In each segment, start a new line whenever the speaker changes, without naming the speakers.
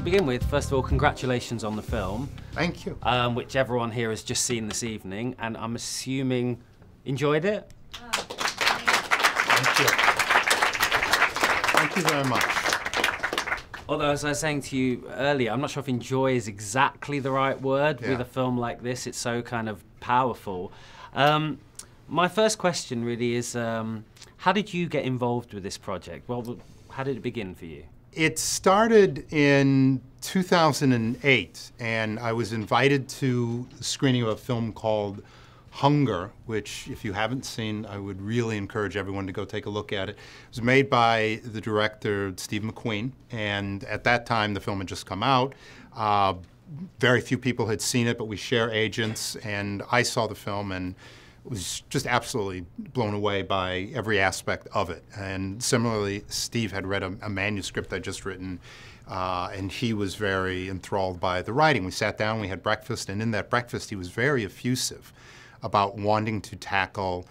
begin with, first of all, congratulations on the film.
Thank you.
Which everyone here has just seen this evening, and I'm assuming enjoyed it?
Thank you. Thank you very much.
Although, as I was saying to you earlier, I'm not sure if enjoy is exactly the right word with a film like this. It's so kind of powerful. My first question really is, how did you get involved with this project? Well, how did it begin for you?
It started in 2008, and I was invited to the screening of a film called Hunger, which, if you haven't seen, I would really encourage everyone to go take a look at it. It was made by the director, Steve McQueen, and at that time, the film had just come out. Very few people had seen it, but we share agents, and I saw the film and was just absolutely blown away by every aspect of it. And similarly, Steve had read a manuscript I'd just written, and he was very enthralled by the writing. We sat down, we had breakfast, and in that breakfast, he was very effusive about wanting to tackle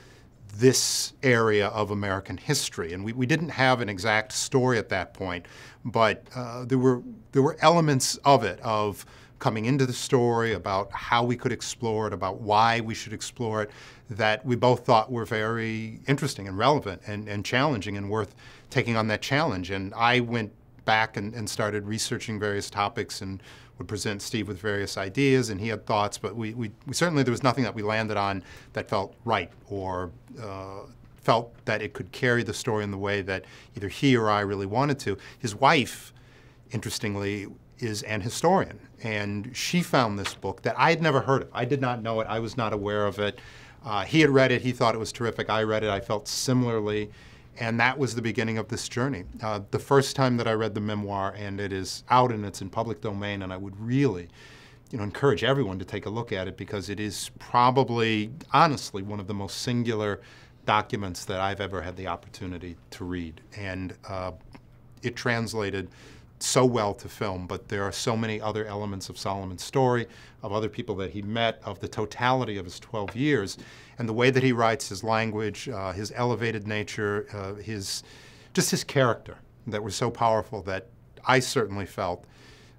this area of American history. And we didn't have an exact story at that point, but there were elements of it, of coming into the story, about how we could explore it, about why we should explore it, that we both thought were very interesting and relevant and challenging and worth taking on that challenge. And I went back and started researching various topics and would present Steve with various ideas, and he had thoughts, but we certainly, there was nothing that we landed on that felt right or felt that it could carry the story in the way that either he or I really wanted to. His wife, interestingly, is an historian, and she found this book that I had never heard of. I did not know it. I was not aware of it. He had read it. He thought it was terrific. I read it. I felt similarly, and that was the beginning of this journey. The first time that I read the memoir, and it is out and it's in public domain, and I would really, encourage everyone to take a look at it, because it is probably, honestly, one of the most singular documents that I've ever had the opportunity to read. And it translated so well to film, but there are so many other elements of Solomon's story, of other people that he met, of the totality of his 12 years, and the way that he writes, his language, his elevated nature, just his character, that were so powerful that I certainly felt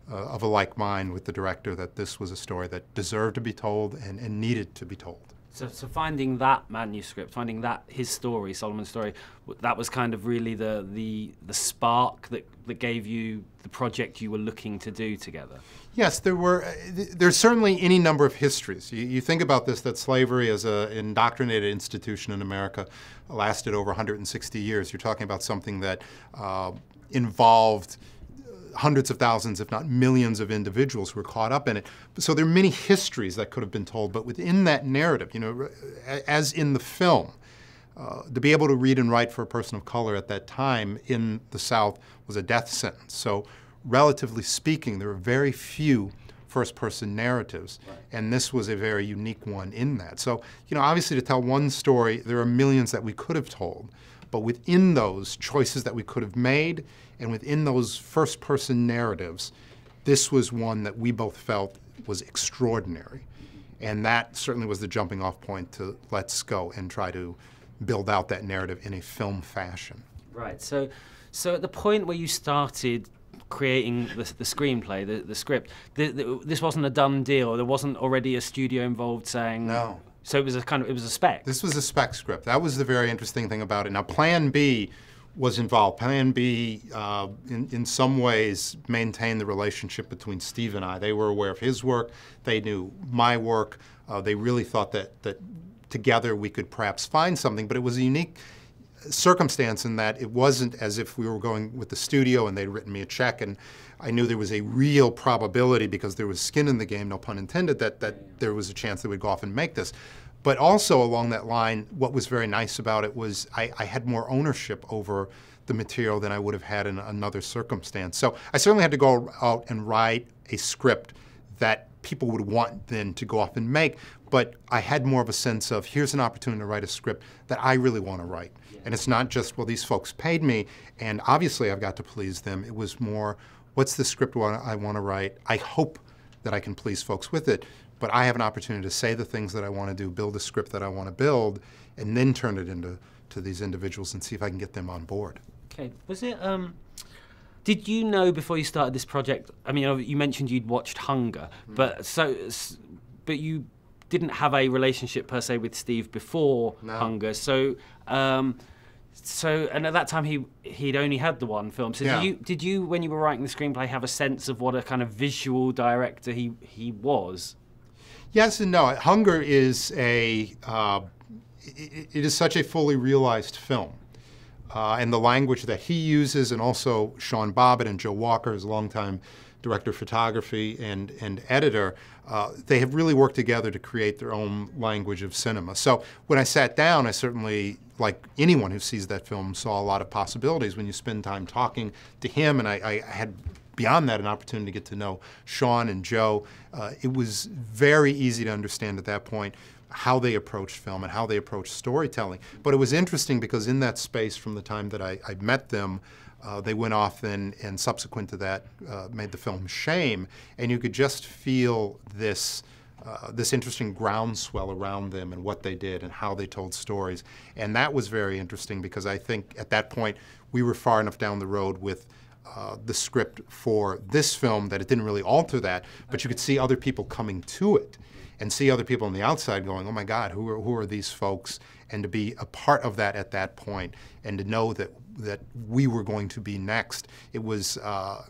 of a like mind with the director, that this was a story that deserved to be told and needed to be told.
So finding that manuscript, finding that, his story, Solomon's story, that was kind of really the spark that gave you the project you were looking to do together?
Yes, there's certainly any number of histories. You think about this, that slavery as an indoctrinated institution in America lasted over 160 years. You're talking about something that involved hundreds of thousands, if not millions of individuals who were caught up in it. So there are many histories that could have been told, but within that narrative, as in the film, to be able to read and write for a person of color at that time in the South was a death sentence. So relatively speaking, there were very few first-person narratives, and this was a very unique one in that. So, obviously to tell one story, there are millions that we could have told, but within those choices that we could have made, and within those first-person narratives, this was one that we both felt was extraordinary. And that certainly was the jumping-off point to let's go and try to build out that narrative in a film fashion.
Right. So at the point where you started creating the screenplay, the script, this wasn't a done deal. There wasn't already a studio involved saying
no.
So it was a spec.
This was a spec script. That was the very interesting thing about it. Now, Plan B was involved. Plan B, in some ways, maintained the relationship between Steve and I. They were aware of his work. They knew my work. They really thought that together we could perhaps find something, but it was a unique circumstance in that it wasn't as if we were going with the studio and they'd written me a check, and I knew there was a real probability, because there was skin in the game, no pun intended, that there was a chance that we'd go off and make this. But also along that line, what was very nice about it was I had more ownership over the material than I would have had in another circumstance. So I certainly had to go out and write a script that people would want then to go off and make, but I had more of a sense of, here's an opportunity to write a script that I really want to write. And it's not just, well, these folks paid me, and obviously I've got to please them. It was more, what's the script I want to write? I hope that I can please folks with it, but I have an opportunity to say the things that I want to do, build a script that I want to build, and then turn it into these individuals and see if I can get them on board.
Okay. Was it Did you know before you started this project? I mean, you mentioned you'd watched Hunger, but you didn't have a relationship per se with Steve before Hunger. So, and at that time he'd only had the one film. So did you when you were writing the screenplay have a sense of what a kind of visual director he was?
Yes and no. Hunger is it is such a fully realized film. And the language that he uses, and also Sean Bobbitt and Joe Walker, his longtime director of photography and editor, they have really worked together to create their own language of cinema. So when I sat down, I certainly, like anyone who sees that film, saw a lot of possibilities when you spend time talking to him, and I had, beyond that, an opportunity to get to know Sean and Joe. It was very easy to understand at that point how they approached film and how they approached storytelling. But it was interesting because in that space from the time that I met them, they went off and subsequent to that made the film Shame, and you could just feel this interesting groundswell around them and what they did and how they told stories. And that was very interesting because I think at that point we were far enough down the road with the script for this film that it didn't really alter that, but you could see other people coming to it and see other people on the outside going, oh my God, who are these folks? And to be a part of that at that point and to know that we were going to be next, it was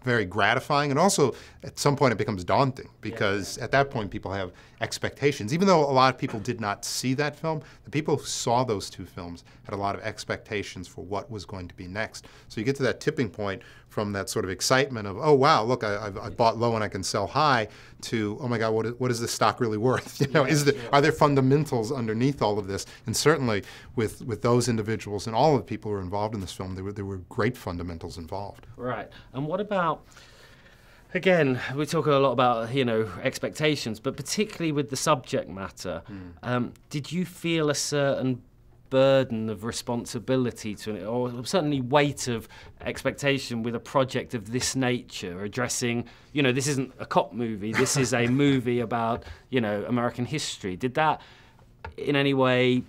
very gratifying. And also, at some point, it becomes daunting because at that point, people have expectations. Even though a lot of people did not see that film, the people who saw those two films had a lot of expectations for what was going to be next. So you get to that tipping point from that sort of excitement of, oh wow, look, I bought low and I can sell high, to, oh my God, what is this stock really worth? You know, are there fundamentals underneath all of this? And certainly with those individuals and all of the people who were involved in this film, there were great fundamentals involved.
Right. And what about, again, we talk a lot about, expectations, but particularly with the subject matter, did you feel a certain burden of responsibility to it, or certainly weight of expectation with a project of this nature, addressing, this isn't a cop movie, this is a movie about, American history? Did that in any way,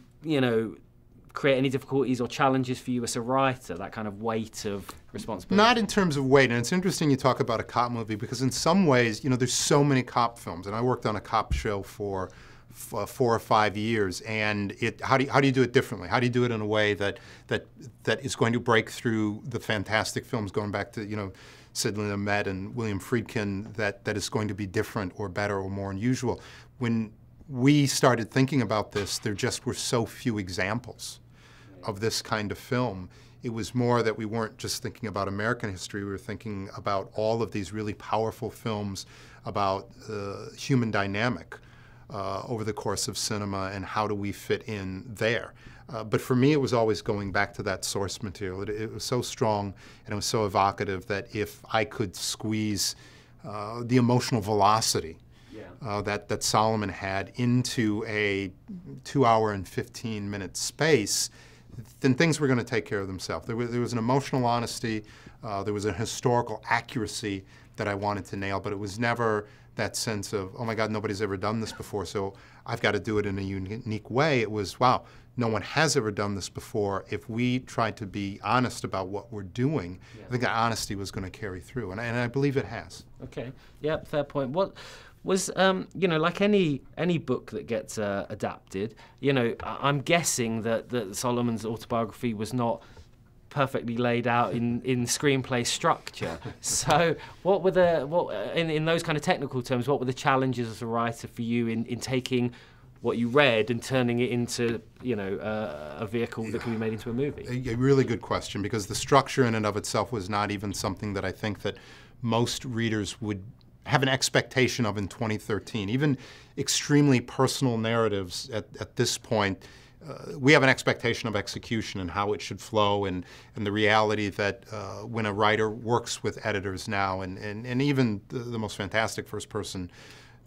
create any difficulties or challenges for you as a writer, that kind of weight of responsibility?
Not in terms of weight, and it's interesting you talk about a cop movie because in some ways, there's so many cop films, and I worked on a cop show for 4 or 5 years, and how do you do it differently? How do you do it in a way that is going to break through the fantastic films going back to Sidney Lumet and William Friedkin, that is going to be different or better or more unusual? When we started thinking about this, there just were so few examples of this kind of film. It was more that we weren't just thinking about American history, we were thinking about all of these really powerful films about human dynamic over the course of cinema and how do we fit in there. But for me, it was always going back to that source material. It was so strong and it was so evocative that if I could squeeze the emotional velocity that Solomon had into a 2-hour and 15-minute space, then things were going to take care of themselves. There was an emotional honesty, there was a historical accuracy that I wanted to nail, but it was never that sense of, oh my God, nobody's ever done this before, so I've got to do it in a unique way. It was, wow, no one has ever done this before. If we tried to be honest about what we're doing, I think that honesty was going to carry through, and I believe it has.
Okay, yeah, fair point. What was, like any book that gets adapted, I'm guessing that Solomon's autobiography was not perfectly laid out in screenplay structure. So what were in those kind of technical terms, what were the challenges as a writer for you in taking what you read and turning it into, a vehicle that can be made into a movie?
A really good question, because the structure in and of itself was not even something that I think that most readers would have an expectation of in 2013. Even extremely personal narratives at this point, we have an expectation of execution and how it should flow, and the reality that when a writer works with editors now, and even the most fantastic first-person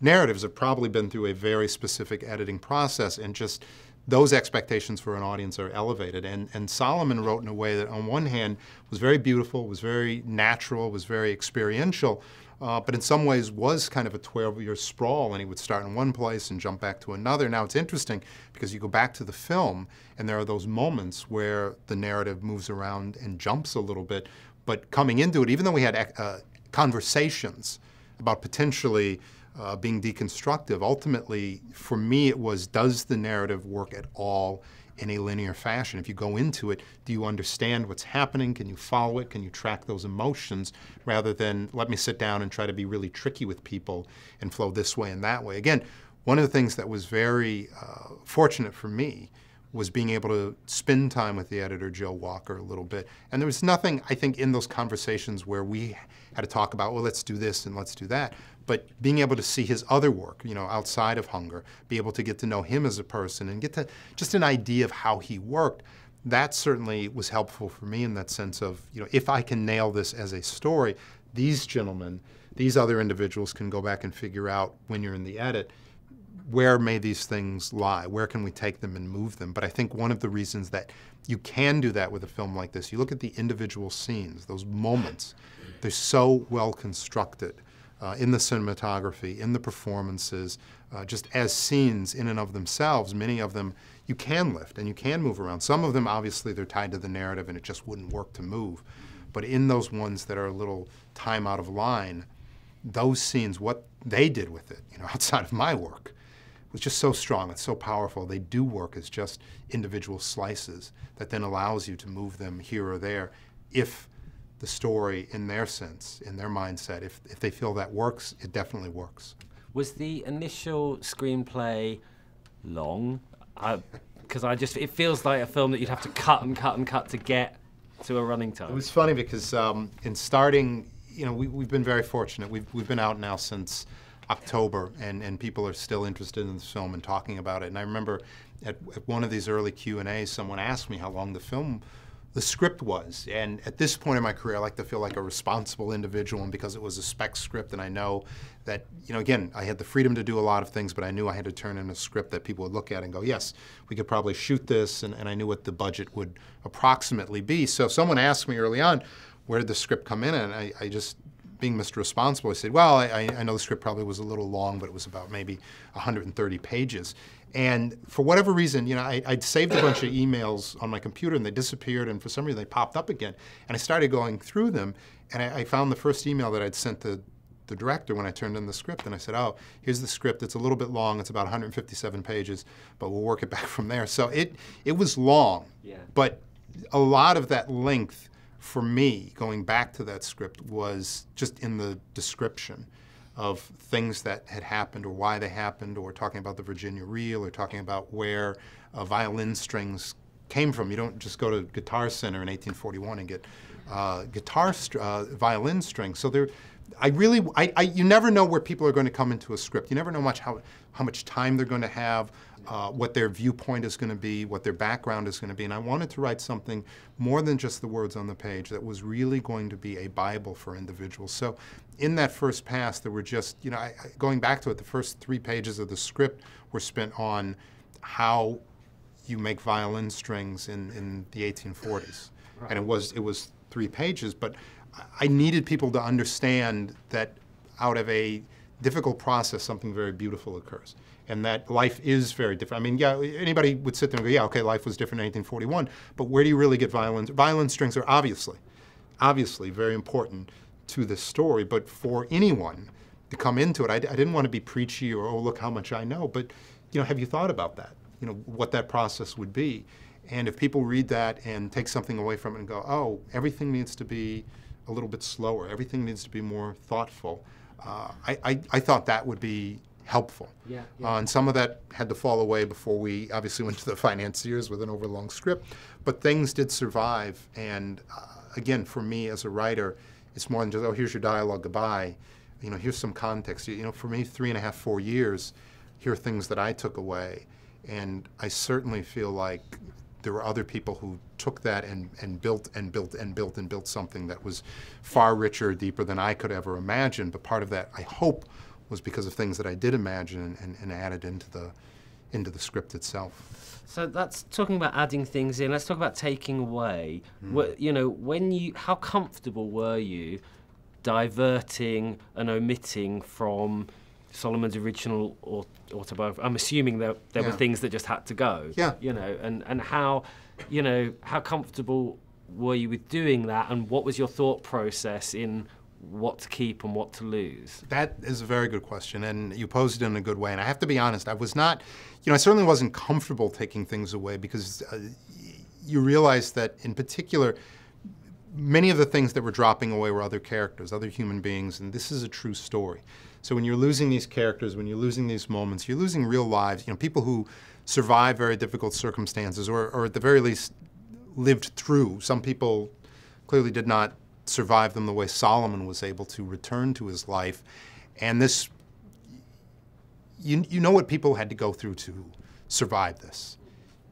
narratives have probably been through a very specific editing process, and just those expectations for an audience are elevated. And Solomon wrote in a way that on one hand was very beautiful, was very natural, was very experiential, but in some ways was kind of a 12-year sprawl, and he would start in one place and jump back to another. Now it's interesting because you go back to the film and there are those moments where the narrative moves around and jumps a little bit, But coming into it, even though we had conversations about potentially being deconstructive, ultimately, for me, it was, does the narrative work at all in a linear fashion? If you go into it, do you understand what's happening? Can you follow it? Can you track those emotions? Rather than, let me sit down and try to be really tricky with people and flow this way and that way. Again, one of the things that was very fortunate for me was being able to spend time with the editor, Joe Walker, a little bit. And there was nothing, I think, in those conversations where we had to talk about, well, let's do this and let's do that. But being able to see his other work, you know, outside of Hunger, be able to get to know him as a person and get to just an idea of how he worked, that certainly was helpful for me in that sense of, you know, if I can nail this as a story, these gentlemen, these other individuals can go back and figure out when you're in the edit, where may these things lie? Where can we take them and move them? But I think one of the reasons that you can do that with a film like this, you look at the individual scenes, those moments, they're so well constructed in the cinematography, in the performances, just as scenes in and of themselves. Many of them you can lift and you can move around. Some of them, obviously, they're tied to the narrative and it just wouldn't work to move. But in those ones that are a little time out of line, those scenes, what they did with it, you know, outside of my work, was just so strong, it's so powerful. They do work as just individual slices that then allows you to move them here or there if the story, in their sense, in their mindset, if they feel that works, it definitely works.
Was the initial screenplay long? Because it feels like a film that you'd have to cut and cut and cut to get to a running time.
It was funny because in starting, you know, we've been very fortunate. We've been out now since October, and people are still interested in this film and talking about it. And I remember at one of these early Q&As, someone asked me how long the script was. And at this point in my career, I like to feel like a responsible individual, and because it was a spec script, and I know that, you know, again, I had the freedom to do a lot of things, but I knew I had to turn in a script that people would look at and go, yes, we could probably shoot this, and I knew what the budget would approximately be. So someone asked me early on, where did the script come in? And I just, being Mr. Responsible, I said, well, I know the script probably was a little long, but it was about maybe 130 pages. And for whatever reason, you know, I'd saved a bunch of emails on my computer and they disappeared, and for some reason they popped up again. And I started going through them, and I found the first email that I'd sent to the director when I turned in the script, and I said, oh, here's the script. It's a little bit long. It's about 157 pages, but we'll work it back from there. So it was long, yeah. But a lot of that length for me, going back to that script, was just in the description of things that had happened or why they happened, or talking about the Virginia reel, or talking about where violin strings came from. You don't just go to Guitar Center in 1841 and get violin strings. So there, you never know where people are going to come into a script. You never know how much time they're going to have, what their viewpoint is going to be, what their background is going to be. And I wanted to write something more than just the words on the page that was really going to be a Bible for individuals. So in that first pass, there were just, you know, going back to it, the first 3 pages of the script were spent on how you make violin strings in the 1840s. Right. And it was 3 pages, but I needed people to understand that out of a difficult process, something very beautiful occurs. And that life is very different. I mean, yeah, anybody would sit there and go, yeah, okay, life was different in 1841, but where do you really get violin? Violin strings are obviously very important to this story, but for anyone to come into it, I didn't want to be preachy or, oh, look how much I know, but, you know, have you thought about that? You know, what that process would be. And if people read that and take something away from it and go, oh, everything needs to be a little bit slower, everything needs to be more thoughtful, I thought that would be helpful. Yeah, yeah. And some of that had to fall away before we obviously went to the financiers with an overlong script, but things did survive. And again, for me as a writer, it's more than just, oh, here's your dialogue, goodbye. You know, here's some context. You know, for me, 3.5, 4 years, here are things that I took away. And I certainly feel like there were other people who took that and built and built and built and built something that was far richer, deeper than I could ever imagine. But part of that, I hope, was because of things that I did imagine and added into the script itself.
So that's talking about adding things in. Let's talk about taking away. You know, how comfortable were you diverting and omitting from Solomon's original autobiography? I'm assuming there were things that just had to go.
Yeah.
You know, and how, you know, how comfortable were you with doing that, and what was your thought process in what to keep and what to lose?
That is a very good question, and you posed it in a good way. And I have to be honest, I was not, I certainly wasn't comfortable taking things away, because you realize that, in particular, many of the things that were dropping away were other characters, other human beings, and this is a true story. So when you're losing these characters, when you're losing these moments, you're losing real lives, people who survive very difficult circumstances, or at the very least lived through. Some people clearly did not survive them the way Solomon was able to return to his life. And this, you know what people had to go through to survive this.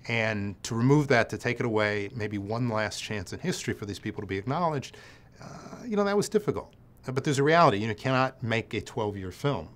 And to remove that, to take it away, maybe one last chance in history for these people to be acknowledged, that was difficult. But there's a reality. You cannot make a 12-year film.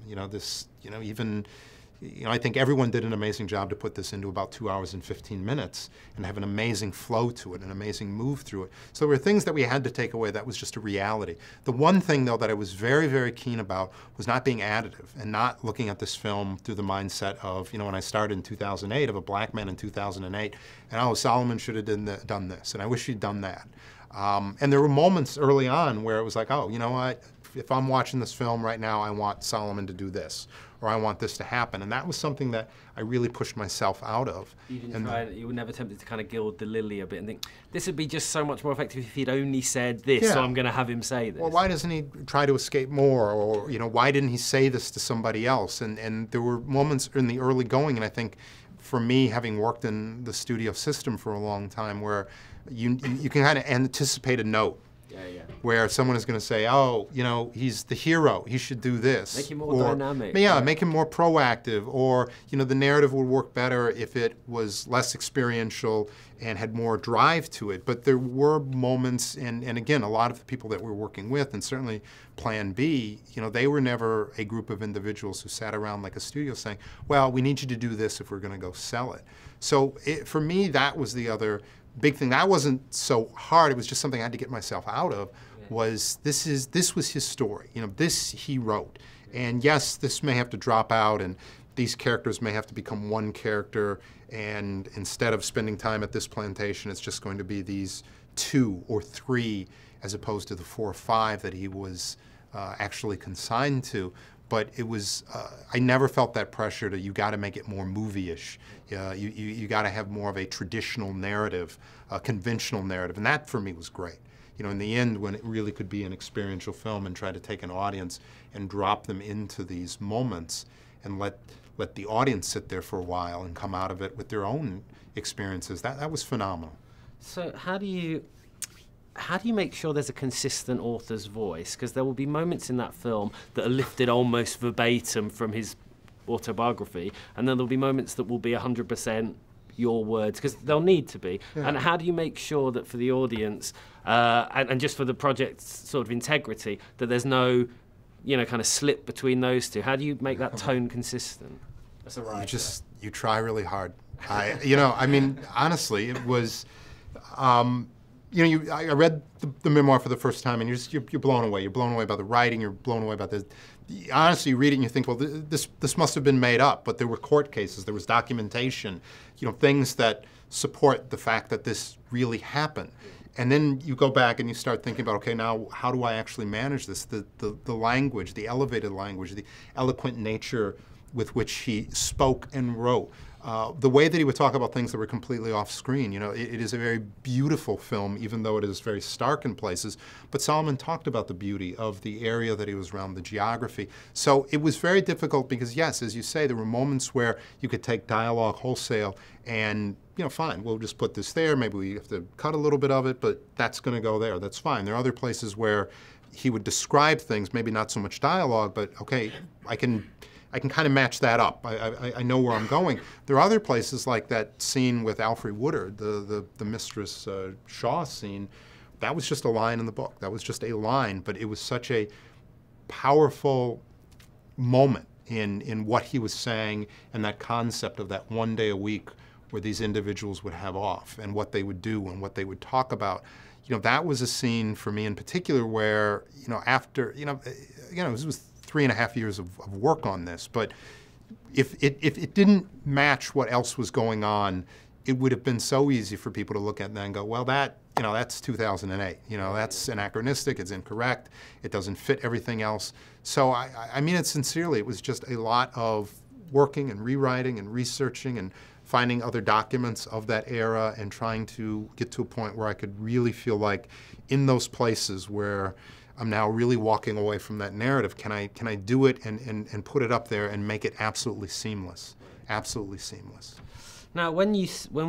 I think everyone did an amazing job to put this into about 2 hours and 15 minutes and have an amazing flow to it, an amazing move through it. So there were things that we had to take away. That was just a reality. The one thing, though, that I was very, very keen about was not being additive and not looking at this film through the mindset of, when I started in 2008, of a black man in 2008, and oh, Solomon should have done this, and I wish he'd done that. And there were moments early on where it was like, oh, you know what? If I'm watching this film right now, I want Solomon to do this, or I want this to happen. And that was something that I really pushed myself out of.
You were never tempted to kind of gild the lily a bit and think, this would be just so much more effective if he'd only said this, so I'm going to have him say this.
Well, why doesn't he try to escape more? Or, why didn't he say this to somebody else? And there were moments in the early going, and I think for me, having worked in the studio system for a long time, where you can kind of anticipate a note. Where someone is going to say, oh, he's the hero, he should do this.
Make him more dynamic.
Yeah, make him more proactive. Or, the narrative would work better if it was less experiential and had more drive to it. But there were moments, and again, a lot of the people that we're working with, and certainly Plan B, they were never a group of individuals who sat around like a studio saying, well, we need you to do this if we're going to go sell it. So for me, that was the other big thing. That wasn't so hard. It was just something I had to get myself out of. Was this was his story. This he wrote. And yes, this may have to drop out, and these characters may have to become one character, and instead of spending time at this plantation, it's just going to be these 2 or 3 as opposed to the 4 or 5 that he was actually consigned to. But it was, I never felt that pressure to, you got to make it more movie-ish. You got to have more of a traditional narrative, a conventional narrative, and that for me was great. In the end, when it really could be an experiential film and try to take an audience and drop them into these moments and let the audience sit there for a while and come out of it with their own experiences, that was phenomenal.
So how do you make sure there's a consistent author's voice? Because there will be moments in that film that are lifted almost verbatim from his autobiography, and then there'll be moments that will be 100% your words, because they'll need to be. Yeah. And how do you make sure that for the audience, and just for the project's sort of integrity, that there's no, kind of slip between those two? How do you make that tone consistent? That's a writer.
You try really hard. I mean, honestly, it was, I read the memoir for the first time, and you're blown away. You're blown away by the writing. You're blown away by the. Honestly, you read it and you think, well, this must have been made up. But there were court cases. There was documentation. Things that support the fact that this really happened. And then you go back and you start thinking about, okay, now how do I actually manage this? The language, the elevated language, the eloquent nature with which he spoke and wrote. The way that he would talk about things that were completely off screen. It is a very beautiful film, even though it is very stark in places. But Solomon talked about the beauty of the area that he was around, the geography. So it was very difficult because, yes, as you say, there were moments where you could take dialogue wholesale and, fine, we'll just put this there. Maybe we have to cut a little bit of it, but that's going to go there. That's fine. There are other places where he would describe things, maybe not so much dialogue, but, okay, I can kind of match that up. I know where I'm going. There are other places like that scene with Alfred Woodard, the Mistress Shaw scene. That was just a line in the book. That was just a line, but it was such a powerful moment in what he was saying and that concept of that one day a week where these individuals would have off and what they would do and what they would talk about. That was a scene for me in particular where, after, again, it was 3.5 years of work on this, but if it didn't match what else was going on, it would have been so easy for people to look at that and go, well, that you know, that's 2008. You know, that's anachronistic, it's incorrect, it doesn't fit everything else. So I mean it sincerely. It was just a lot of working and rewriting and researching and finding other documents of that era and trying to get to a point where I could really feel like in those places where I'm now really walking away from that narrative, can I do it and put it up there and make it absolutely seamless, absolutely seamless.
Now, when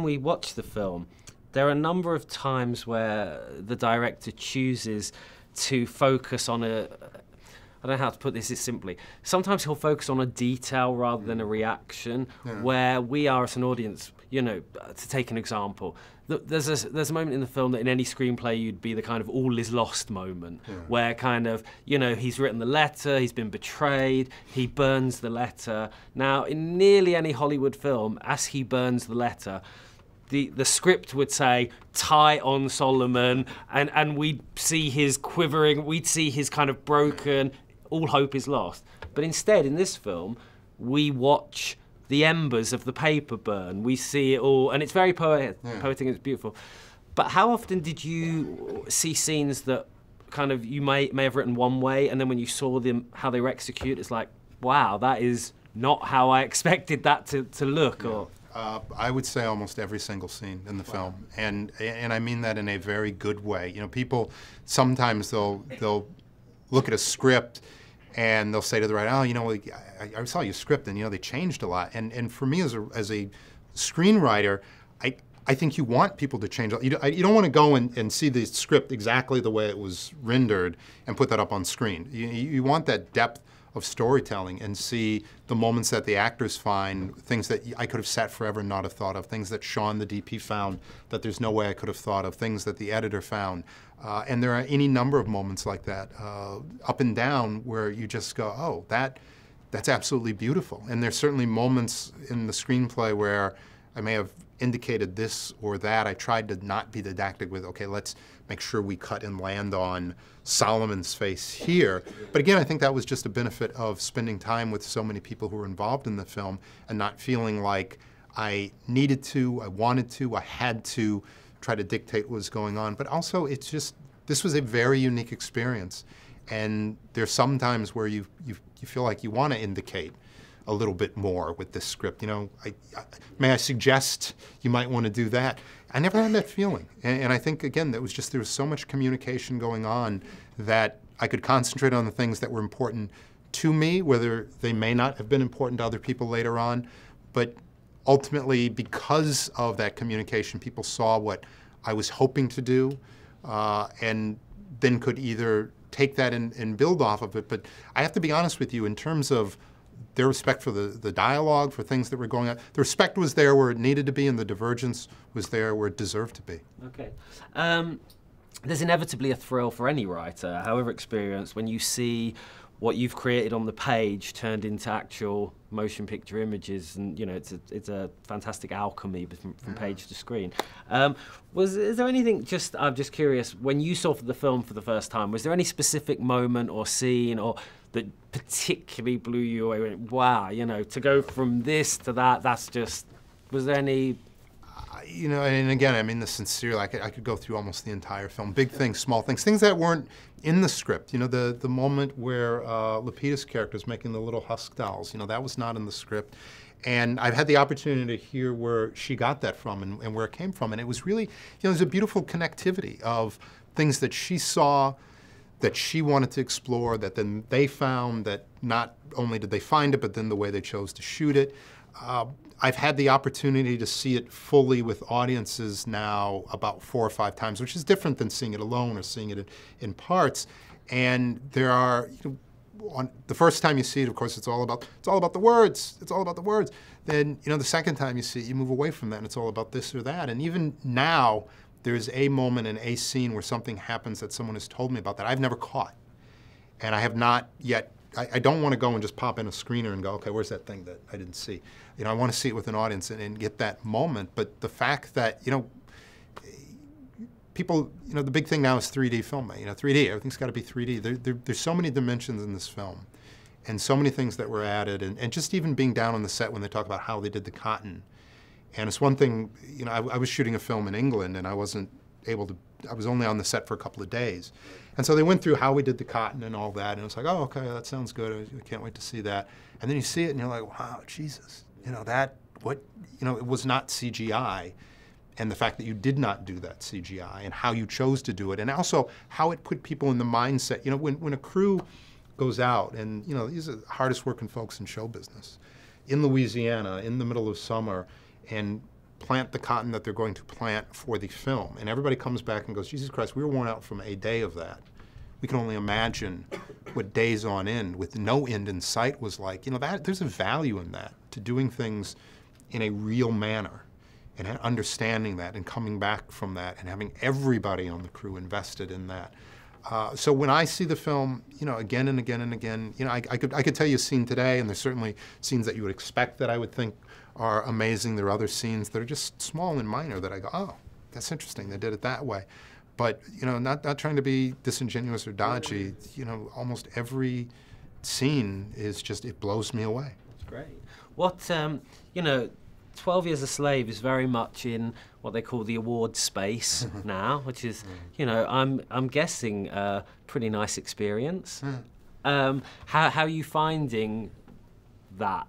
we watch the film, there are a number of times where the director chooses to focus on I don't know how to put this simply. Sometimes he'll focus on a detail rather than a reaction, where we are as an audience, you know, to take an example, there's a moment in the film that in any screenplay you'd be the kind of all is lost moment, where kind of, you know, he's written the letter, he's been betrayed, he burns the letter. Now, in nearly any Hollywood film, as he burns the letter, the script would say, tie on Solomon, and we'd see his quivering, we'd see his kind of broken, all hope is lost. But instead, in this film, we watch the embers of the paper burn. We see it all, and it's very poetic, and it's beautiful. But how often did you see scenes that kind of you may have written one way, and then when you saw them, how they were executed, it's like, wow, that is not how I expected that to look? Or
I would say almost every single scene in the film, and I mean that in a very good way. You know, people sometimes they'll look at a script and they'll say to the writer, oh, you know, I saw your script and, you know, they changed a lot. And for me as a screenwriter, I think you want people to change. You don't want to go and see the script exactly the way it was rendered and put that up on screen. You want that depth of storytelling and see the moments that the actors find, things that I could have sat forever and not have thought of, things that Sean, the DP, found that there's no way I could have thought of, things that the editor found. And there are any number of moments like that, up and down, where you just go, oh, that's absolutely beautiful. And there's certainly moments in the screenplay where I may have indicated this or that. I tried to not be didactic with, okay, let's make sure we cut and land on Solomon's face here. But again, I think that was just a benefit of spending time with so many people who were involved in the film and not feeling like I needed to, I wanted to, I had to try to dictate what was going on. But also, it's just, this was a very unique experience. And there's some times where you feel like you want to indicate a little bit more with this script. You know, may I suggest you might want to do that? I never had that feeling. And I think, again, there was so much communication going on that I could concentrate on the things that were important to me, whether they may not have been important to other people later on. But ultimately, because of that communication, people saw what I was hoping to do, and then could either take that and build off of it. But I have to be honest with you, in terms of their respect for the dialogue, for things that were going on, the respect was there where it needed to be, and the divergence was there where it deserved to be.
Okay. There's inevitably a thrill for any writer, however experienced, when you see what you've created on the page turned into actual motion picture images, and you know, it's a fantastic alchemy from page to screen. Is there anything, I'm just curious, when you saw the film for the first time, was there any specific moment or scene or that particularly blew you away? Went, wow, you know, to go from this to that, that's just, was there any?
You know, and again, I mean this sincerely. I could go through almost the entire film. Big things, small things that weren't in the script. You know, the moment where Lupita's character is making the little husk dolls, you know, that was not in the script. And I've had the opportunity to hear where she got that from and where it came from. And it was really, you know, there's a beautiful connectivity of things that she saw, that she wanted to explore, that then they found, that not only did they find it, but then the way they chose to shoot it. I've had the opportunity to see it fully with audiences now about 4 or 5 times, which is different than seeing it alone or seeing it in parts. And there are, you know, on the first time you see it, of course, it's all about the words. It's all about the words. Then, you know, the second time you see it, you move away from that, and it's all about this or that. And even now, there's a moment in a scene where something happens that someone has told me about that I've never caught, and I have not yet. I don't want to go and just pop in a screener and go, okay, where's that thing that I didn't see? You know, I want to see it with an audience and get that moment. But the fact that, you know, people, you know, the big thing now is 3D filmmaking. You know, 3D, everything's got to be 3D. There's so many dimensions in this film, and so many things that were added, and just even being down on the set when they talk about how they did the cotton. And it's one thing, you know, I was shooting a film in England, and I wasn't able to I was only on the set for a couple of days. And so they went through how we did the cotton and all that, and it was like, oh, okay, that sounds good. I can't wait to see that. And then you see it, and you're like, wow, Jesus, it was not CGI. And the fact that you did not do that CGI and how you chose to do it, and also how it put people in the mindset. When a crew goes out, and these are the hardest working folks in show business, in Louisiana, in the middle of summer, and plant the cotton that they're going to plant for the film. And everybody comes back and goes, Jesus Christ, we were worn out from a day of that. We can only imagine what days on end with no end in sight was like. There's a value in that, to doing things in a real manner and understanding that and coming back from that and having everybody on the crew invested in that. So when I see the film, again and again and again, I could tell you a scene today, and there's certainly scenes that you would expect that I would think are amazing. There are other scenes that are just small and minor that I go, oh, that's interesting, they did it that way. But, not trying to be disingenuous or dodgy, almost every scene is just, it blows me away.
That's great. What, 12 Years a Slave is very much in what they call the award space now, which is, I'm guessing a pretty nice experience. How are you finding that?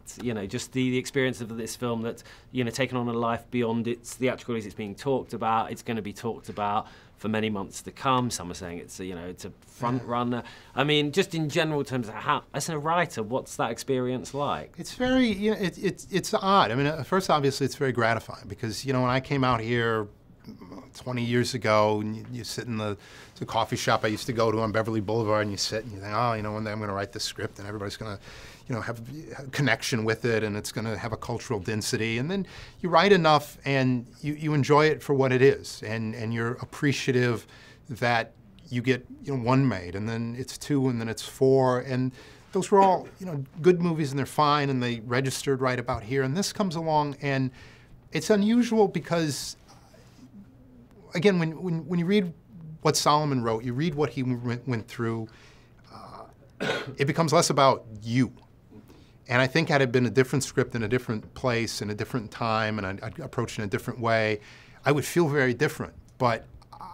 Just the experience of this film that's, taken on a life beyond its theatricals. It's being talked about. It's going to be talked about for many months to come. Some are saying it's a front runner. I mean, just in general terms, as a writer, what's that experience like?
It's very, it's odd. I mean, first, obviously, it's very gratifying because, when I came out here 20 years ago, and you sit in the coffee shop I used to go to on Beverly Boulevard, and you sit and you think, oh, one day I'm going to write this script, and everybody's going to, have a connection with it, and it's going to have a cultural density. And then you write enough, and you enjoy it for what it is, and you're appreciative that you get one made, and then it's two, and then it's four, and those were all good movies, and they're fine, and they registered right about here. And this comes along, and it's unusual because, again, when you read what Solomon wrote, you read what he went through, it becomes less about you. And I think had it been a different script in a different place, in a different time, and I'd approach it in a different way, I would feel very different. But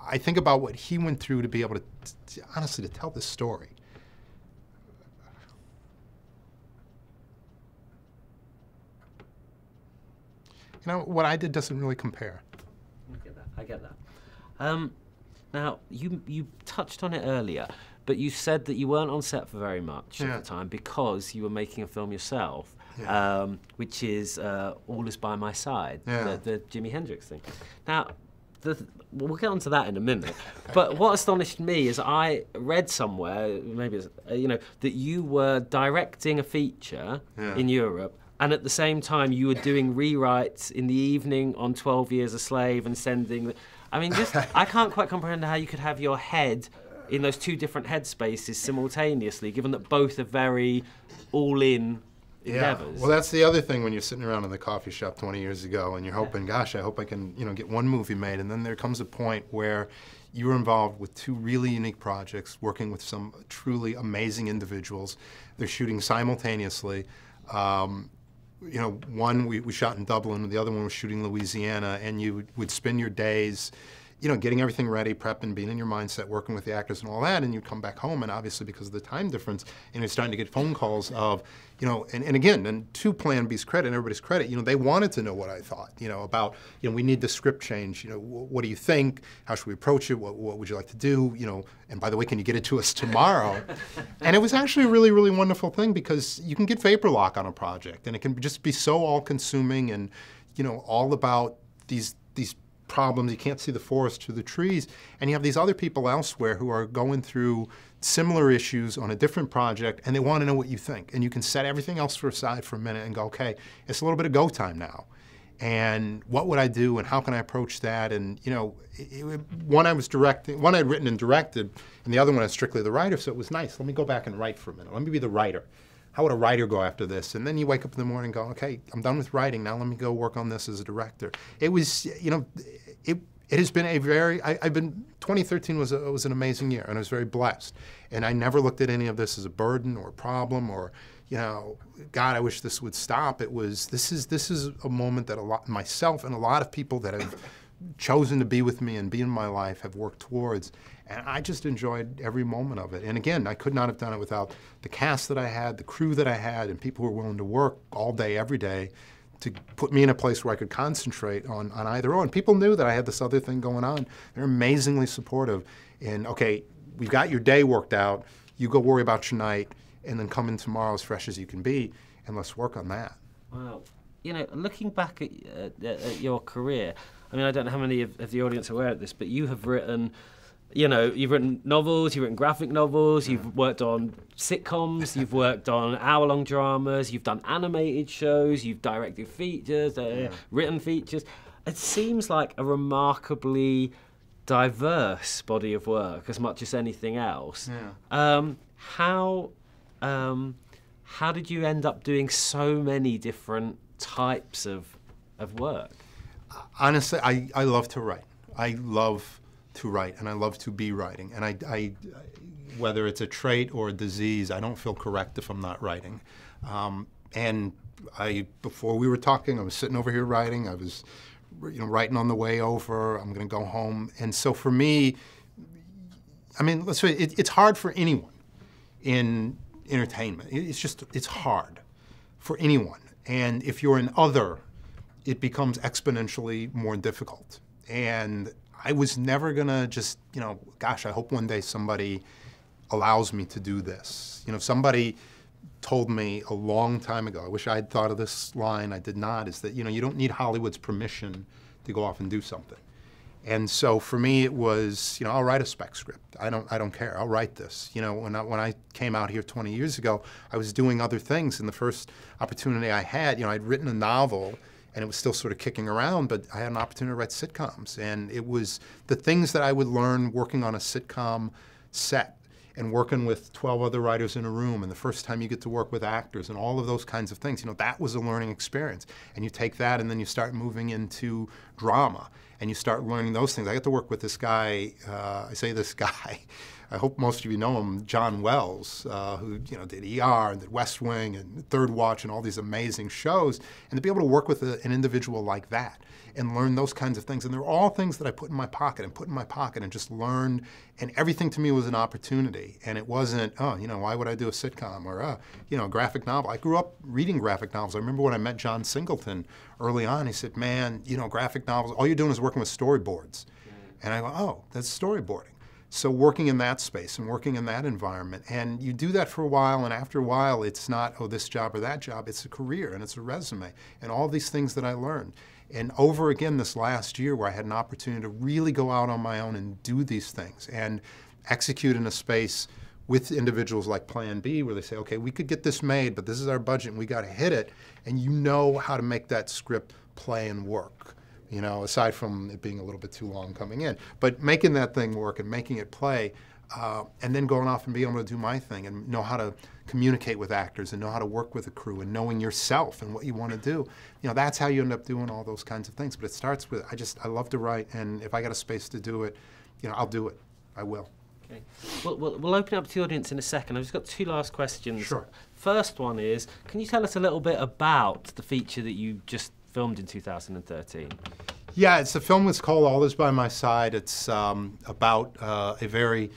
I think about what he went through to be able to honestly, to tell this story. What I did doesn't really compare.
I get that. Now, you touched on it earlier, but you said that you weren't on set for very much at the time because you were making a film yourself, which is All Is By My Side, the Jimi Hendrix thing. Now, we'll get onto that in a minute, but what astonished me is I read somewhere, maybe it's, that you were directing a feature in Europe, and at the same time you were doing rewrites in the evening on 12 Years a Slave and sending... I mean, I can't quite comprehend how you could have your head in those two different headspaces simultaneously, given that both are very all-in endeavors.
Well, that's the other thing when you're sitting around in the coffee shop 20 years ago and you're hoping, gosh, I hope I can, get one movie made. And then there comes a point where you're involved with two really unique projects, working with some truly amazing individuals. They're shooting simultaneously. One we shot in Dublin, and the other one was shooting Louisiana, and you would spend your days, getting everything ready, prepping, being in your mindset, working with the actors and all that, and you'd come back home, and obviously because of the time difference, and you're starting to get phone calls of, and again, and to Plan B's credit and everybody's credit, they wanted to know what I thought, about, we need the script change, what do you think, how should we approach it, what would you like to do, and by the way, can you get it to us tomorrow? And it was actually a really, really wonderful thing because you can get vapor lock on a project, and it can just be so all-consuming and, all about these problems. You can't see the forest through the trees, and you have these other people elsewhere who are going through similar issues on a different project, and they want to know what you think. And you can set everything else aside for a minute and go, okay, it's a little bit of go time now. And what would I do, and how can I approach that? And one I was directing, one I'd written and directed, and the other one I was strictly the writer. So it was nice. Let me go back and write for a minute. Let me be the writer. How would a writer go after this? And then you wake up in the morning and go, okay, I'm done with writing. Now let me go work on this as a director. It was, it has been a very, 2013 was an amazing year, and I was very blessed. And I never looked at any of this as a burden or a problem or, God, I wish this would stop. It was, this is a moment that myself and a lot of people that have chosen to be with me and be in my life, have worked towards. And I just enjoyed every moment of it. And again, I could not have done it without the cast that I had, the crew that I had, and people who were willing to work all day, every day, to put me in a place where I could concentrate on either or. And people knew that I had this other thing going on. They're amazingly supportive. And okay, we've got your day worked out. You go worry about your night, and then come in tomorrow as fresh as you can be, and let's work on that.
Wow. You know, looking back at your career, I mean, I don't know how many of the audience are aware of this, but you have written, you know, you've written novels, you've written graphic novels, you've worked on sitcoms, you've worked on hour-long dramas, you've done animated shows, you've directed features, written features. It seems like a remarkably diverse body of work as much as anything else. Yeah. How did you end up doing so many different types of work?
Honestly, I love to write. I love to write, and I love to be writing. And I whether it's a trait or a disease, I don't feel correct if I'm not writing. And before we were talking, I was sitting over here writing. I was, writing on the way over. I'm going to go home. And so for me, I mean, let's say it's hard for anyone in entertainment. It's hard for anyone. And if you're an other, it becomes exponentially more difficult. And I was never gonna just, gosh, I hope one day somebody allows me to do this. Somebody told me a long time ago, I wish I had thought of this line, I did not, is that, you don't need Hollywood's permission to go off and do something. And so for me, it was, I'll write a spec script. I don't care. I'll write this. When I came out here 20 years ago, I was doing other things. And the first opportunity I had, I'd written a novel, and it was still sort of kicking around, but I had an opportunity to write sitcoms. And it was the things that I would learn working on a sitcom set and working with 12 other writers in a room, and the first time you get to work with actors and all of those kinds of things. That was a learning experience. And you take that and then you start moving into drama. And you start learning those things. I got to work with this guy, I say this guy, I hope most of you know him, John Wells, who did ER and did West Wing and Third Watch and all these amazing shows. And to be able to work with an individual like that and learn those kinds of things. And they're all things that I put in my pocket and just learned. And everything to me was an opportunity. And it wasn't, why would I do a sitcom or, a graphic novel. I grew up reading graphic novels. I remember when I met John Singleton early on, he said, man, graphic novels, all you're doing is working with storyboards. And I go, oh, that's storyboarding. So working in that space and working in that environment. And you do that for a while, and after a while, it's not, oh, this job or that job. It's a career, and it's a resume, and all these things that I learned. And over again this last year where I had an opportunity to really go out on my own and do these things and execute in a space with individuals like Plan B, where they say, okay, we could get this made, but this is our budget and we got to hit it. And you know how to make that script play and work, aside from it being a little bit too long coming in. But making that thing work and making it play, and then going off and being able to do my thing and know how to communicate with actors and know how to work with a crew and knowing yourself and what you want to do. That's how you end up doing all those kinds of things. But it starts with, I love to write, and if I got a space to do it, I'll do it. I will.
Okay. Well, we'll open up to the audience in a second. I've just got two last questions.
Sure.
First one is, can you tell us a little bit about the feature that you just filmed in 2013?
Yeah, it's a film that's called All Is By My Side. It's about a very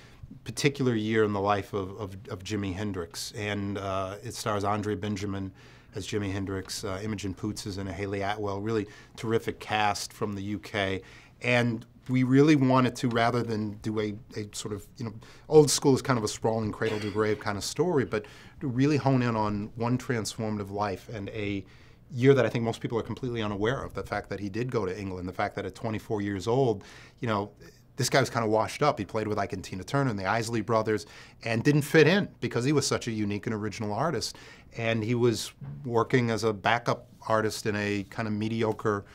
particular year in the life of Jimi Hendrix. And it stars Andre Benjamin as Jimi Hendrix, Imogen Poots is in it, Haley Atwell, really terrific cast from the UK. And we really wanted to, rather than do a sort of, old school is kind of a sprawling cradle to grave kind of story, but to really hone in on one transformative life and a year that I think most people are completely unaware of. The fact that he did go to England, the fact that at 24 years old, this guy was kind of washed up. He played with Ike and Tina Turner and the Isley Brothers and didn't fit in because he was such a unique and original artist. And he was working as a backup artist in a kind of mediocre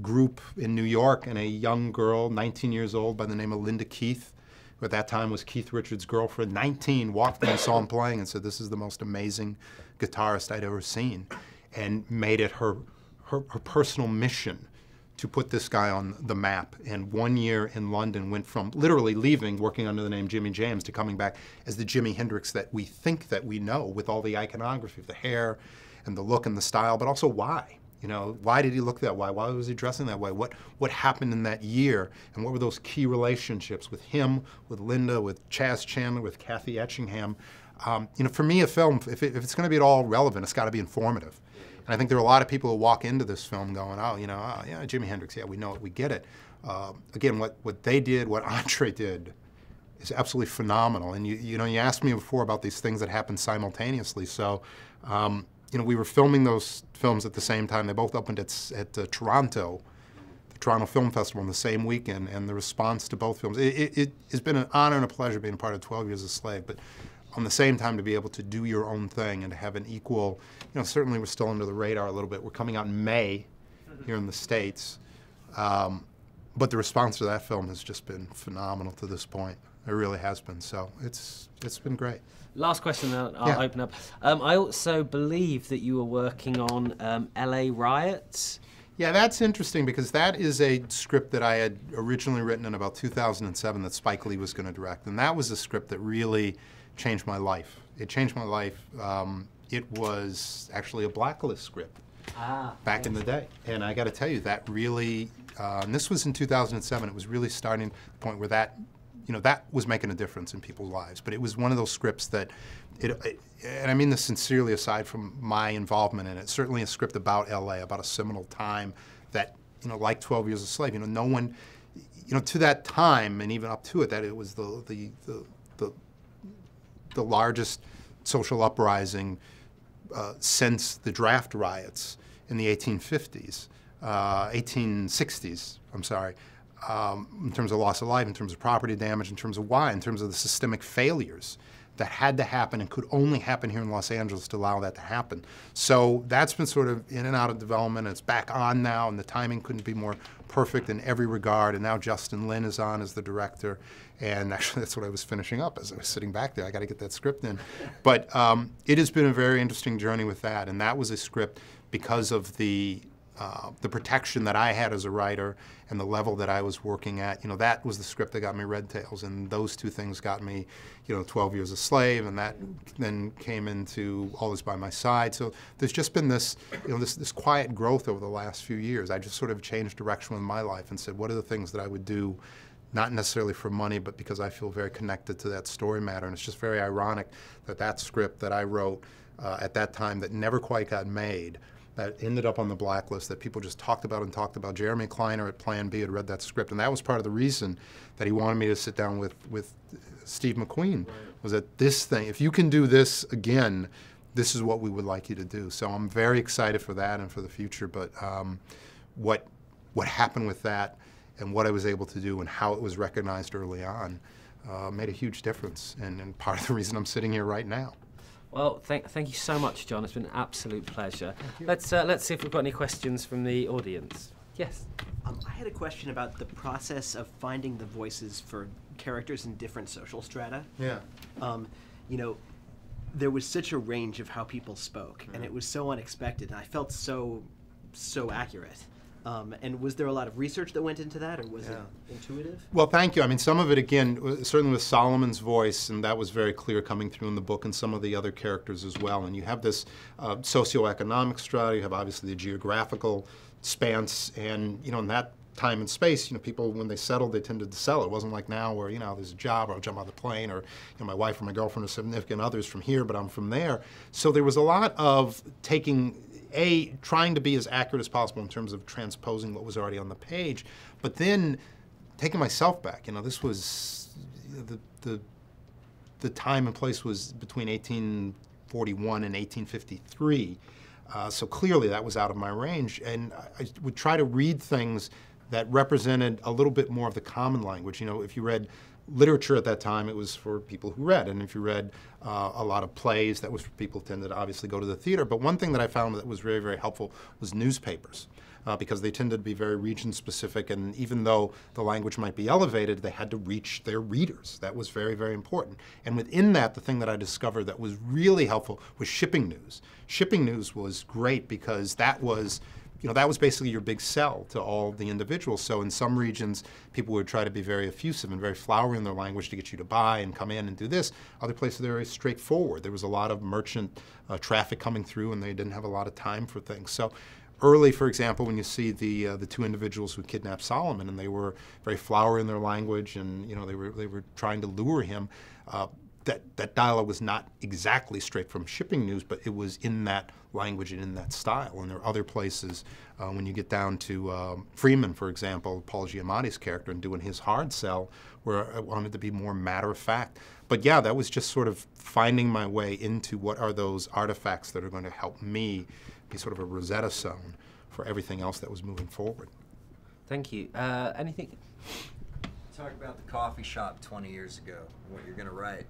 group in New York, and a young girl, 19 years old, by the name of Linda Keith, who at that time was Keith Richards' girlfriend, 19, walked in and saw him playing and said, this is the most amazing guitarist I'd ever seen, and made it her personal mission to put this guy on the map. And 1 year in London went from literally leaving, working under the name Jimmy James, to coming back as the Jimi Hendrix that we think that we know, with all the iconography of the hair and the look and the style, but also why. You know, why did he look that way? Why was he dressing that way? What happened in that year? And what were those key relationships with him, with Linda, with Chaz Chandler, with Kathy Etchingham? You know, for me, a film, if it's going to be at all relevant, it's got to be informative. And I think there are a lot of people who walk into this film going, oh, you know, oh, yeah, Jimi Hendrix, yeah, we know it, we get it. Again, what they did, what Andre did, is absolutely phenomenal. And you know, you asked me before about these things that happen simultaneously. So, you know, we were filming those films at the same time. They both opened at Toronto, the Toronto Film Festival, on the same weekend. And the response to both films, it has been an honor and a pleasure being a part of 12 Years a Slave. But on the same time, to be able to do your own thing and to have an equal, you know, certainly we're still under the radar a little bit. We're coming out in May here in the States. But the response to that film has just been phenomenal to this point. It really has been. So it's been great.
Last question, then I'll open up. I also believe that you were working on LA Riots.
Yeah, that's interesting because that is a script that I had originally written in about 2007 that Spike Lee was going to direct. And that was a script that really changed my life. It changed my life. It was actually a Blacklist script back in the day. And I got to tell you, that really, and this was in 2007, it was really starting the point where that, you know, that was making a difference in people's lives. But it was one of those scripts that, and I mean this sincerely aside from my involvement in it, certainly a script about LA, about a seminal time that, you know, like 12 Years a Slave, you know, no one, you know, to that time and even up to it, that it was the largest social uprising since the draft riots in the 1860s, I'm sorry. In terms of loss of life, in terms of property damage, in terms of why, in terms of the systemic failures that had to happen and could only happen here in Los Angeles to allow that to happen. So that's been sort of in and out of development. It's back on now, and the timing couldn't be more perfect in every regard. And now Justin Lin is on as the director. And actually, that's what I was finishing up as I was sitting back there. I got to get that script in. But it has been a very interesting journey with that. And that was a script because of the protection that I had as a writer and the level that I was working at. You know, that was the script that got me Red Tails, and those two things got me, you know, 12 Years a Slave, and that then came into All Is by My Side. So there's just been this, you know, this quiet growth over the last few years. I just sort of changed direction with my life and said, what are the things that I would do, not necessarily for money, but because I feel very connected to that story matter. And it's just very ironic that that script that I wrote at that time that never quite got made, that ended up on the Blacklist, that people just talked about and talked about. Jeremy Kleiner at Plan B had read that script, and that was part of the reason that he wanted me to sit down with Steve McQueen, was that this thing, if you can do this again, this is what we would like you to do. So I'm very excited for that and for the future, but what happened with that and what I was able to do and how it was recognized early on made a huge difference, and part of the reason I'm sitting here right now.
Well, thank you so much, John. It's been an absolute pleasure. Let's see if we've got any questions from the audience. Yes.
I had a question about the process of finding the voices for characters in different social strata.
Yeah.
You know, there was such a range of how people spoke, and it was so unexpected, and I felt so accurate. And was there a lot of research that went into that, or was it intuitive?
Well, thank you. I mean, some of it, again, certainly with Solomon's voice, and that was very clear coming through in the book, and some of the other characters as well. And you have this socioeconomic strata, you have obviously the geographical spans, and, you know, in that time and space, you know, people, when they settled, they tended to settle. It wasn't like now where, you know, there's a job, or I'll jump out of the plane, or, you know, my wife or my girlfriend or significant others from here, but I'm from there. So there was a lot of trying to be as accurate as possible in terms of transposing what was already on the page, but then taking myself back. You know, this was, the time and place was between 1841 and 1853, so clearly that was out of my range, and I would try to read things that represented a little bit more of the common language. You know, if you read literature at that time, it was for people who read, and if you read a lot of plays, that was for people who tended to obviously go to the theater. But one thing that I found that was very, very helpful was newspapers, because they tended to be very region-specific, and even though the language might be elevated, they had to reach their readers. That was very, very important. And within that, the thing that I discovered that was really helpful was shipping news. Shipping news was great because that was, you know, that was basically your big sell to all the individuals. So in some regions, people would try to be very effusive and very flowery in their language to get you to buy and come in and do this. Other places, they're very straightforward. There was a lot of merchant traffic coming through, and they didn't have a lot of time for things. So early, for example, when you see the two individuals who kidnapped Solomon, and they were very flowery in their language, and they were trying to lure him. That dialogue was not exactly straight from shipping news, but it was in that language and in that style. And there are other places, when you get down to Freeman, for example, Paul Giamatti's character, and doing his hard sell, where I wanted to be more matter of fact. But yeah, that was just sort of finding my way into what are those artifacts that are going to help me be sort of a Rosetta Stone for everything else that was moving forward.
Thank you. Anything?
Talk about the coffee shop 20 years ago, what you're going to write.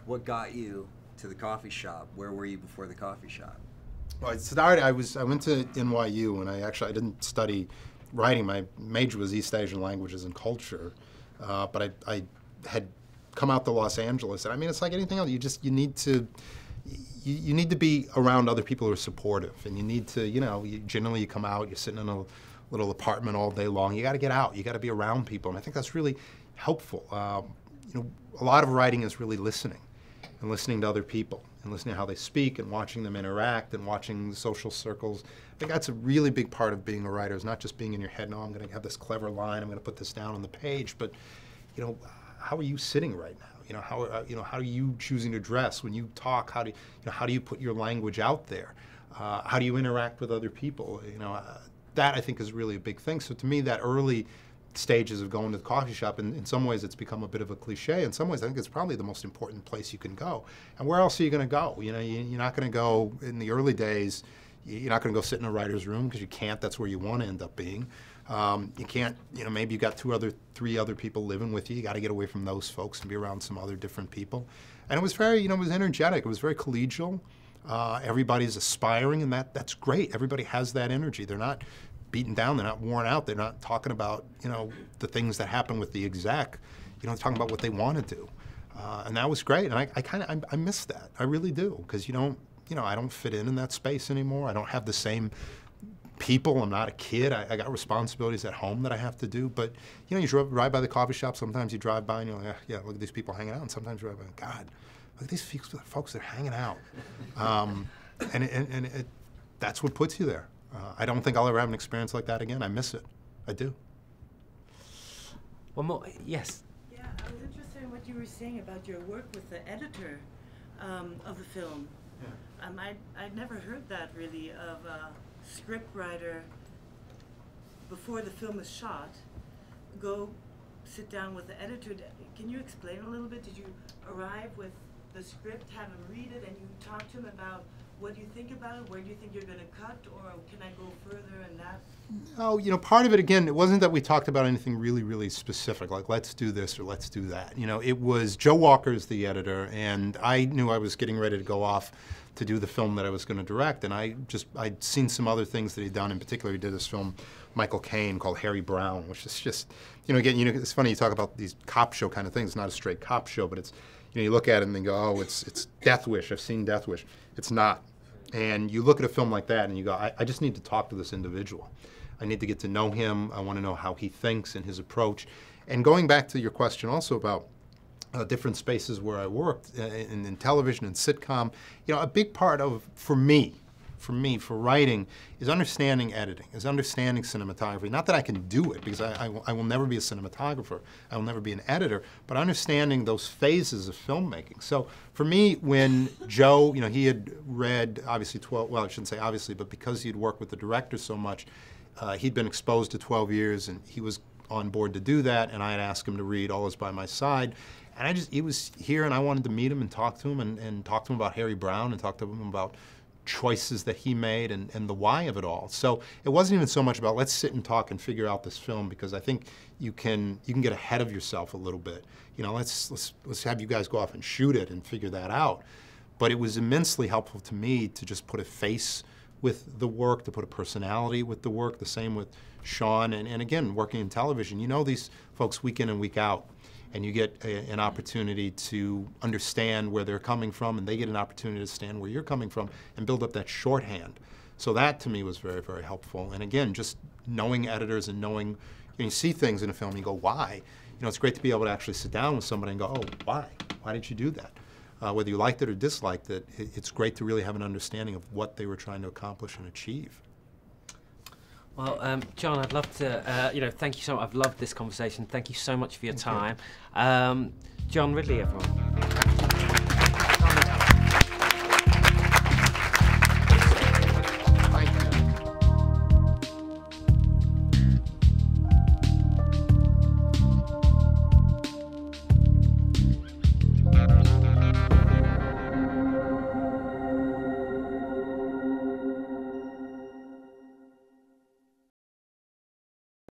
What got you to the coffee shop? Where were you before the coffee shop?
Well, it started, I went to NYU, and I didn't study writing. My major was East Asian languages and culture, but I had come out to Los Angeles, and I mean, it's like anything else. You need to be around other people who are supportive, and you need to, generally you come out, you're sitting in a little apartment all day long. You got to get out. You got to be around people, and I think that's really helpful. A lot of writing is really listening, and listening to other people, and listening to how they speak, and watching them interact, and watching the social circles. I think that's a really big part of being a writer, is not just being in your head, no, I'm going to have this clever line, I'm going to put this down on the page, but, how are you sitting right now? How are you choosing to dress when you talk? How do you put your language out there? How do you interact with other people? That I think is really a big thing. So to me, that early stages of going to the coffee shop, and in some ways it's become a bit of a cliche. In some ways, I think it's probably the most important place you can go. And where else are you going to go? You're not going to go in the early days. You're not going to go sit in a writer's room, because you can't. That's where you want to end up being. You can't. Maybe you got three other people living with you. You got to get away from those folks and be around some other different people. And it was very, it was energetic. It was very collegial. Everybody's aspiring, and that's great. Everybody has that energy. They're not beaten down, they're not worn out, they're not talking about, the things that happen with the exec, they're talking about what they want to do. And that was great, and I miss that. I really do, because I don't fit in that space anymore. I don't have the same people. I'm not a kid. I got responsibilities at home that I have to do, but, you ride by the coffee shop, sometimes you drive by and you're like, yeah, look at these people hanging out, and sometimes you drive by, God, look at these folks that are hanging out. And that's what puts you there. I don't think I'll ever have an experience like that again. I miss it. I do.
One more. Yes.
Yeah, I was interested in what you were saying about your work with the editor of the film. Yeah. I'd never heard that really, of a script writer before the film is shot, go sit down with the editor. Can you explain a little bit? Did you arrive with the script, have him read it, and you talk to him about what do you think about it? Where do you think you're going to cut? Or can I go further in that?
Oh, part of it, again, it wasn't that we talked about anything really, really specific, like let's do this or let's do that. It was Joe Walker's the editor, and I knew I was getting ready to go off to do the film that I was going to direct, and I'd seen some other things that he'd done. In particular, he did this film, Michael Caine, called Harry Brown, which is just, again, it's funny you talk about these cop show kind of things. It's not a straight cop show, but it's, you look at it and then go, oh, it's Death Wish. I've seen Death Wish. It's not. And you look at a film like that and you go, I just need to talk to this individual. I need to get to know him. I want to know how he thinks and his approach. And going back to your question also about different spaces where I worked in television and sitcom, a big part of, for writing, is understanding editing, is understanding cinematography. Not that I can do it, because I will never be a cinematographer, I will never be an editor, but understanding those phases of filmmaking. So for me, when Joe, he had read, obviously, 12, well, I shouldn't say obviously, but because he'd worked with the director so much, he'd been exposed to 12 years, and he was on board to do that, and I had asked him to read All Is By My Side. And he was here, and I wanted to meet him and talk to him, and talk to him about Harry Brown, and talk to him about choices that he made and the why of it all. So it wasn't even so much about let's sit and talk and figure out this film, because I think you can get ahead of yourself a little bit. Let's have you guys go off and shoot it and figure that out. But it was immensely helpful to me to just put a face with the work, to put a personality with the work. The same with Sean, and again, working in television, these folks week in and week out. And you get an opportunity to understand where they're coming from, and they get an opportunity to understand where you're coming from and build up that shorthand. So that, to me, was very, very helpful. And again, just knowing editors and knowing, you see things in a film and you go, why? It's great to be able to actually sit down with somebody and go, oh, why? Why did you do that? Whether you liked it or disliked it, it's great to really have an understanding of what they were trying to accomplish and achieve.
Well, John, I'd love to, thank you so much. I've loved this conversation. Thank you so much for your time. John Ridley, everyone.